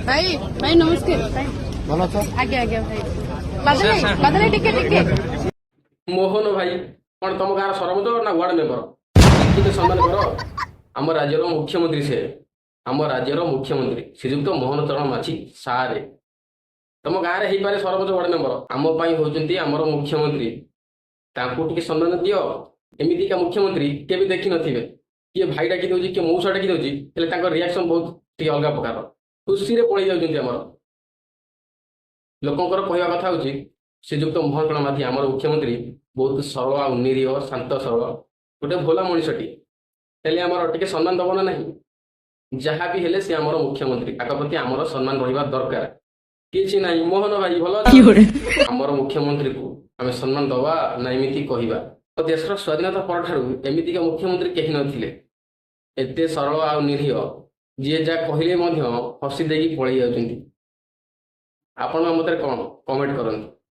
भाई भाई नमस्कार भाई ଭଲ ଅଛ? आगे आगे भाई बादल बादल टिके टिके ମୋହନ ଭାଇ କଣ ତମ ଗାଁର ସରପଞ୍ଚ ନା ୱାର୍ଡ ମେମ୍ବର? ଟିକେ ସମ୍ମାନ କର। ଆମ ରାଜ୍ୟର ମୁଖ୍ୟମନ୍ତ୍ରୀ ସେ, ଆମ ରାଜ୍ୟର ମୁଖ୍ୟମନ୍ତ୍ରୀ ଶ୍ରୀଯୁକ୍ତ ମୋହନ ଚରଣ ମାଝୀ ସାରେ। ତମ ଗାଁରେ ହେଇପାରେ ସରପଞ୍ଚ ୱାର୍ଡ ମେମ୍ବର, ଆମ ପାଇଁ ହଉଛନ୍ତି ଆମର ମୁଖ୍ୟମନ୍ତ୍ରୀ। ତାଙ୍କୁ ଟିକେ ସମ୍ମାନ ଦିଅ। ଏମିତିକା ମୁଖ୍ୟମନ୍ତ୍ରୀ କେବେ ଦେଖିନଥିବେ। କିଏ ଭାଇ ଡାକି ଦଉଛି, କିଏ ମଉସା ଡାକି ଦଉଛି, ହେଲେ ତାଙ୍କ ରିଆକ୍ସନ ବହୁତ ଟିକେ ଅଲଗା ପ୍ରକାର। ଖୁସିରେ ପଳେଇ ଯାଉଛନ୍ତି। ଆମର ଲୋକଙ୍କର କହିବା କଥା ହଉଛି ଶ୍ରୀଯୁକ୍ତ ମୋହନ ଚରଣ ମାଝୀ ଆମର ମୁଖ୍ୟମନ୍ତ୍ରୀ ବହୁତ ସରଳ ଆଉ ନିରୀହ, ଶାନ୍ତ ସରଳ, ଗୋଟେ ଭୋଲା ମଣିଷଟିଏ। ହେଲେ ଆମର ଟିକେ ସମ୍ମାନ ଦବ ନା ନାହିଁ? ଯାହା ବି ହେଲେ ସେ ଆମର ମୁଖ୍ୟମନ୍ତ୍ରୀ, ତାଙ୍କ ପ୍ରତି ଆମର ସମ୍ମାନ ରହିବା ଦରକାର। କିଛି ନାହିଁ। ମୋହନ ଭାଇ ଭଲ ଅଛି? ଆମର ମୁଖ୍ୟମନ୍ତ୍ରୀକୁ ଆମେ ସମ୍ମାନ ଦବା ନା ଏମିତି କହିବା? ଦେଶର ସ୍ୱାଧୀନତା ପରଠାରୁ ଏମିତିକା ମୁଖ୍ୟମନ୍ତ୍ରୀ କେହି ନଥିଲେ। ଏତେ ସରଳ ଆଉ ନିରୀହ, ଯିଏ ଯାହା କହିଲେ ମଧ୍ୟ ହସି ଦେଇକି ପଳେଇ ଯାଉଛନ୍ତି। ଆପଣଙ୍କ ମତରେ କ'ଣ? କମେଣ୍ଟ କରନ୍ତୁ।